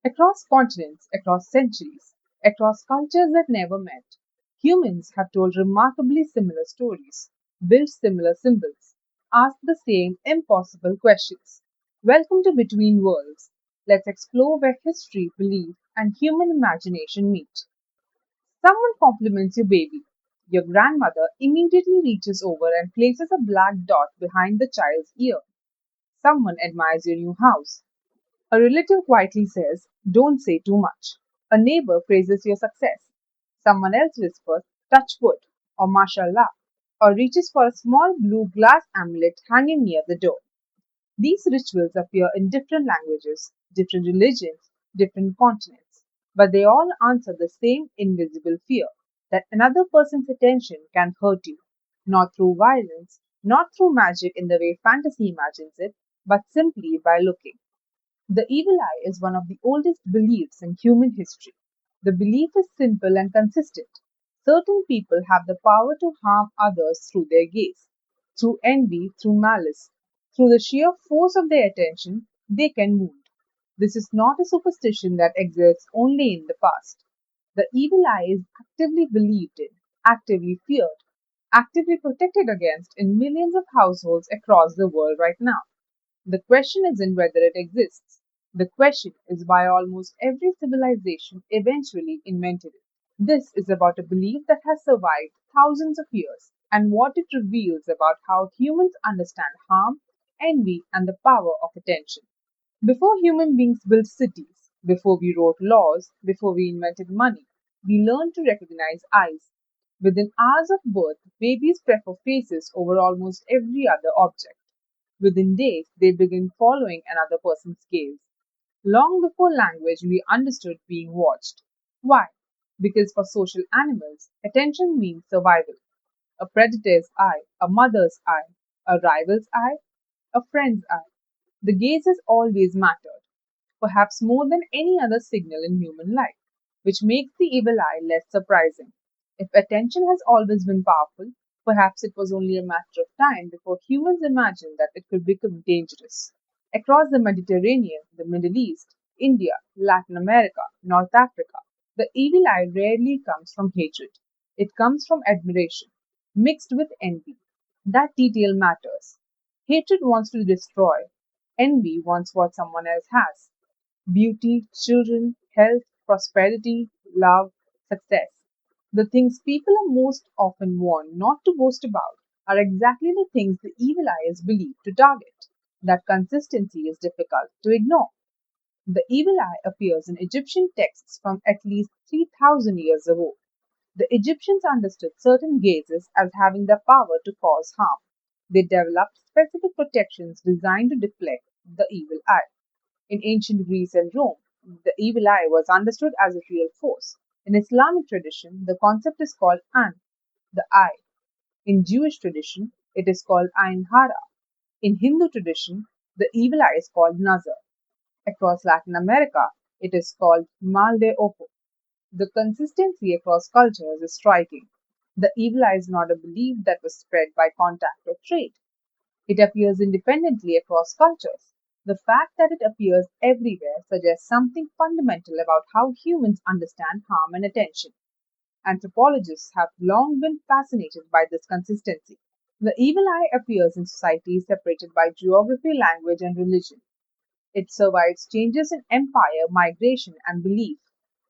Across continents, across centuries, across cultures that never met, humans have told remarkably similar stories, built similar symbols, asked the same impossible questions. Welcome to Between Worlds. Let's explore where history, belief, and human imagination meet. Someone compliments your baby. Your grandmother immediately reaches over and places a black dot behind the child's ear. Someone admires your new house. A relative quietly says, "Don't say too much." A neighbor praises your success. Someone else whispers, "Touch wood," or "Mashallah," or reaches for a small blue glass amulet hanging near the door. These rituals appear in different languages, different religions, different continents, but they all answer the same invisible fear that another person's attention can hurt you, not through violence, not through magic in the way fantasy imagines it, but simply by looking. The evil eye is one of the oldest beliefs in human history. The belief is simple and consistent. Certain people have the power to harm others through their gaze, through envy, through malice. Through the sheer force of their attention, they can wound. This is not a superstition that exists only in the past. The evil eye is actively believed in, actively feared, actively protected against in millions of households across the world right now. The question isn't whether it exists. The question is why almost every civilization eventually invented it. This is about a belief that has survived thousands of years and what it reveals about how humans understand harm, envy, and the power of attention. Before human beings built cities, before we wrote laws, before we invented money, we learned to recognize eyes. Within hours of birth, babies prefer faces over almost every other object. Within days, they begin following another person's gaze. Long before language, we understood being watched. Why? Because for social animals, attention means survival. A predator's eye, a mother's eye, a rival's eye, a friend's eye. The gaze has always mattered, perhaps more than any other signal in human life, which makes the evil eye less surprising. If attention has always been powerful, perhaps it was only a matter of time before humans imagined that it could become dangerous. Across the Mediterranean, the Middle East, India, Latin America, North Africa, the evil eye rarely comes from hatred. It comes from admiration, mixed with envy. That detail matters. Hatred wants to destroy, envy wants what someone else has: beauty, children, health, prosperity, love, success. The things people are most often warned not to boast about are exactly the things the evil eye is believed to target. That consistency is difficult to ignore. The evil eye appears in Egyptian texts from at least 3000 years ago. The Egyptians understood certain gazes as having the power to cause harm. They developed specific protections designed to deflect the evil eye. In ancient Greece and Rome, the evil eye was understood as a real force. In Islamic tradition, the concept is called an, the eye. In Jewish tradition, it is called Ain Hara. In Hindu tradition, the evil eye is called Nazar. Across Latin America, it is called Mal de Ojo. The consistency across cultures is striking. The evil eye is not a belief that was spread by contact or trade. It appears independently across cultures. The fact that it appears everywhere suggests something fundamental about how humans understand harm and attention. Anthropologists have long been fascinated by this consistency. The evil eye appears in societies separated by geography, language, and religion. It survives changes in empire, migration, and belief.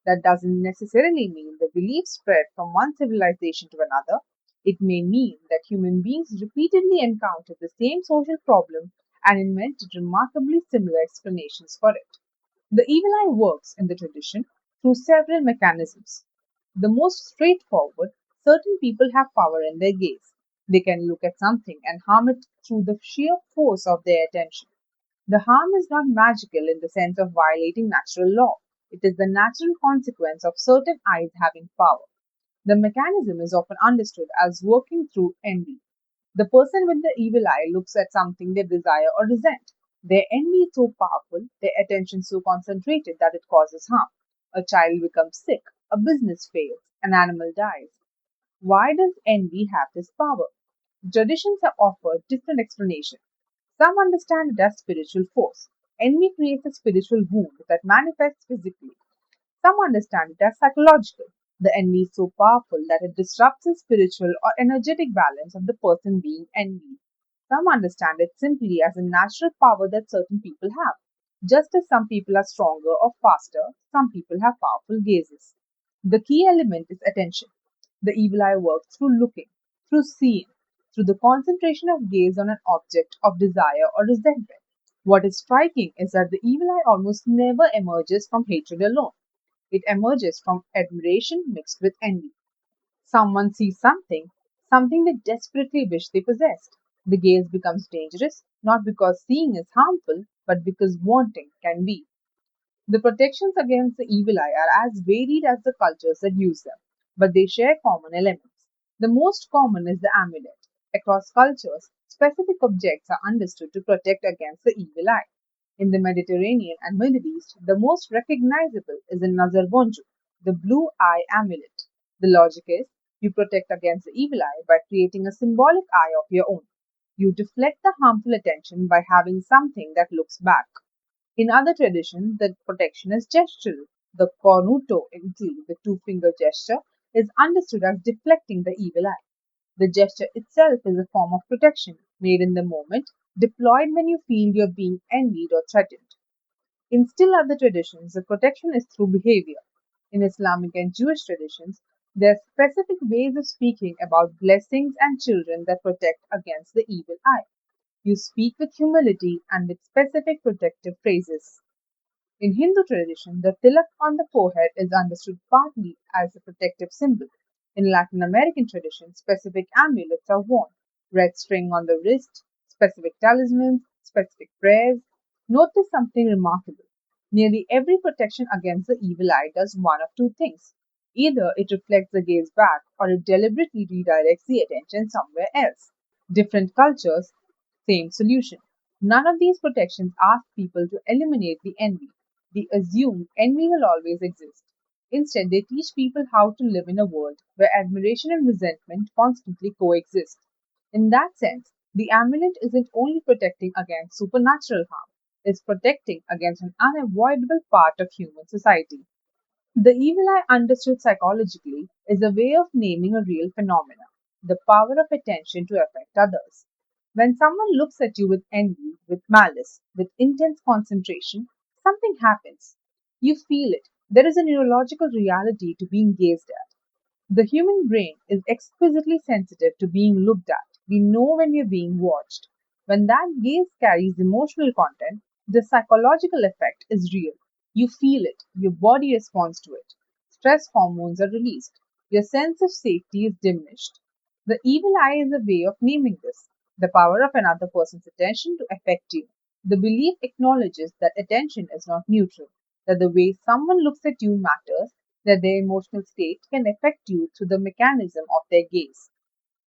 That doesn't necessarily mean the belief spread from one civilization to another. It may mean that human beings repeatedly encountered the same social problem and invented remarkably similar explanations for it. The evil eye works in the tradition through several mechanisms. The most straightforward: certain people have power in their gaze. They can look at something and harm it through the sheer force of their attention. The harm is not magical in the sense of violating natural law. It is the natural consequence of certain eyes having power. The mechanism is often understood as working through envy. The person with the evil eye looks at something they desire or resent. Their envy is so powerful, their attention so concentrated that it causes harm. A child becomes sick, a business fails, an animal dies. Why does envy have this power? Traditions have offered different explanations. Some understand it as spiritual force. Envy creates a spiritual wound that manifests physically. Some understand it as psychological. The envy is so powerful that it disrupts the spiritual or energetic balance of the person being envied. Some understand it simply as a natural power that certain people have. Just as some people are stronger or faster, some people have powerful gazes. The key element is attention. The evil eye works through looking, through seeing, through the concentration of gaze on an object of desire or resentment. What is striking is that the evil eye almost never emerges from hatred alone. It emerges from admiration mixed with envy. Someone sees something they desperately wish they possessed. The gaze becomes dangerous, not because seeing is harmful, but because wanting can be. The protections against the evil eye are as varied as the cultures that use them, but they share common elements. The most common is the amulet. Across cultures, specific objects are understood to protect against the evil eye. In the Mediterranean and Middle East, the most recognizable is the Nazar Bonju, the blue eye amulet. The logic is you protect against the evil eye by creating a symbolic eye of your own. You deflect the harmful attention by having something that looks back. In other traditions, the protection is gestural. The cornuto in Italy, the two-finger gesture, is understood as deflecting the evil eye. The gesture itself is a form of protection, made in the moment, deployed when you feel you're being envied or threatened. In still other traditions, the protection is through behavior. In Islamic and Jewish traditions, there are specific ways of speaking about blessings and children that protect against the evil eye. You speak with humility and with specific protective phrases. In Hindu tradition, the tilak on the forehead is understood partly as a protective symbol. In Latin American tradition, specific amulets are worn, red string on the wrist, specific talismans, specific prayers. Notice something remarkable. Nearly every protection against the evil eye does one of two things. Either it reflects the gaze back or it deliberately redirects the attention somewhere else. Different cultures, same solution. None of these protections ask people to eliminate the envy. They assume envy will always exist. Instead, they teach people how to live in a world where admiration and resentment constantly coexist. In that sense, the amulet isn't only protecting against supernatural harm, it's protecting against an unavoidable part of human society. The evil eye, understood psychologically, is a way of naming a real phenomenon, the power of attention to affect others. When someone looks at you with envy, with malice, with intense concentration, something happens. You feel it. There is a neurological reality to being gazed at. The human brain is exquisitely sensitive to being looked at. We know when we are being watched. When that gaze carries emotional content, the psychological effect is real. You feel it, your body responds to it. Stress hormones are released. Your sense of safety is diminished. The evil eye is a way of naming this, the power of another person's attention to affect you. The belief acknowledges that attention is not neutral, that the way someone looks at you matters, that their emotional state can affect you through the mechanism of their gaze.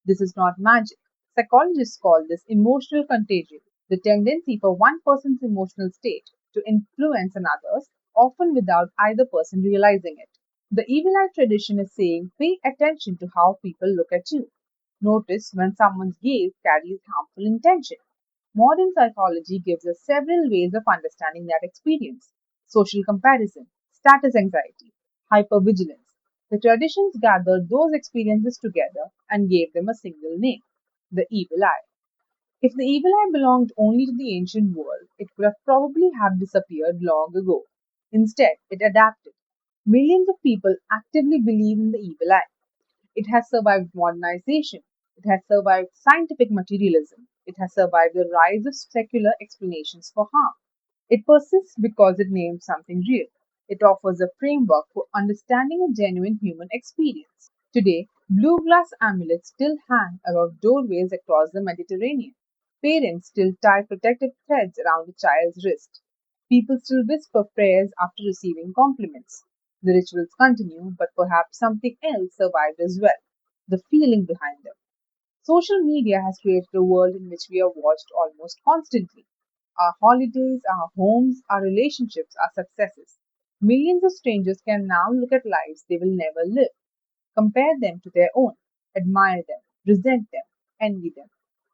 This is not magic. Psychologists call this emotional contagion, the tendency for one person's emotional state to influence another's, often without either person realizing it. The evil eye tradition is saying pay attention to how people look at you. Notice when someone's gaze carries harmful intention. Modern psychology gives us several ways of understanding that experience: social comparison, status anxiety, hypervigilance. The traditions gathered those experiences together and gave them a single name: the evil eye. If the evil eye belonged only to the ancient world, it could have probably have disappeared long ago. Instead, it adapted. Millions of people actively believe in the evil eye. It has survived modernization. It has survived scientific materialism. It has survived the rise of secular explanations for harm. It persists because it names something real. It offers a framework for understanding a genuine human experience. Today, blue glass amulets still hang above doorways across the Mediterranean. Parents still tie protective threads around a child's wrist. People still whisper prayers after receiving compliments. The rituals continue, but perhaps something else survived as well: the feeling behind them. Social media has created a world in which we are watched almost constantly. Our holidays, our homes, our relationships, our successes. Millions of strangers can now look at lives they will never live, compare them to their own, admire them, resent them, envy them.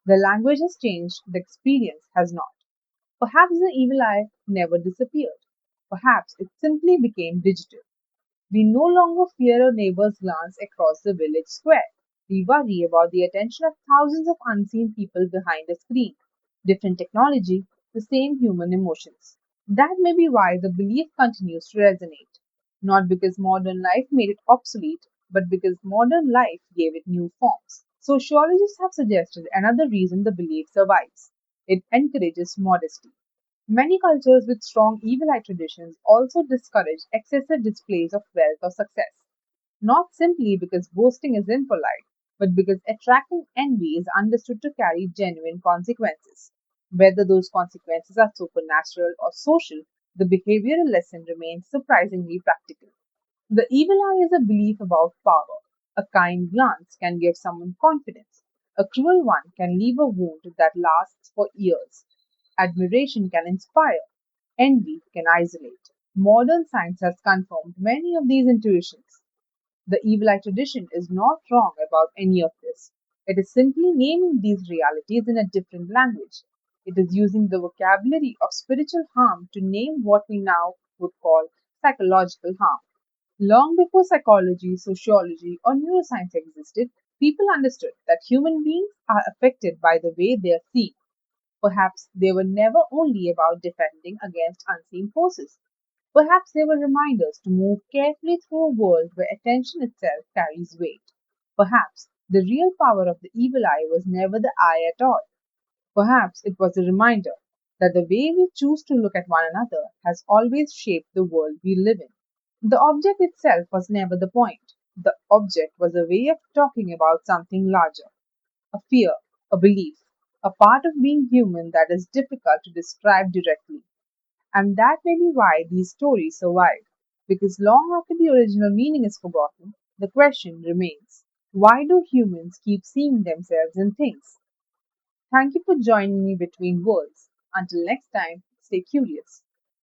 The language has changed, the experience has not. Perhaps the evil eye never disappeared. Perhaps it simply became digital. We no longer fear a neighbor's glance across the village square. We worry about the attention of thousands of unseen people behind a screen. Different technology, the same human emotions. That may be why the belief continues to resonate. Not because modern life made it obsolete, but because modern life gave it new forms. Sociologists have suggested another reason the belief survives. It encourages modesty. Many cultures with strong evil eye traditions also discourage excessive displays of wealth or success, not simply because boasting is impolite, but because attracting envy is understood to carry genuine consequences. Whether those consequences are supernatural or social, the behavioral lesson remains surprisingly practical. The evil eye is a belief about power. A kind glance can give someone confidence. A cruel one can leave a wound that lasts for years. Admiration can inspire. Envy can isolate. Modern science has confirmed many of these intuitions. The evil eye tradition is not wrong about any of this. It is simply naming these realities in a different language. It is using the vocabulary of spiritual harm to name what we now would call psychological harm. Long before psychology, sociology, or neuroscience existed, people understood that human beings are affected by the way they are seen. Perhaps they were never only about defending against unseen forces. Perhaps they were reminders to move carefully through a world where attention itself carries weight. Perhaps the real power of the evil eye was never the eye at all. Perhaps it was a reminder that the way we choose to look at one another has always shaped the world we live in. The object itself was never the point. The object was a way of talking about something larger, a fear, a belief, a part of being human that is difficult to describe directly. And that may be why these stories survive, because long after the original meaning is forgotten, the question remains, why do humans keep seeing themselves in things? Thank you for joining me between worlds. Until next time, stay curious.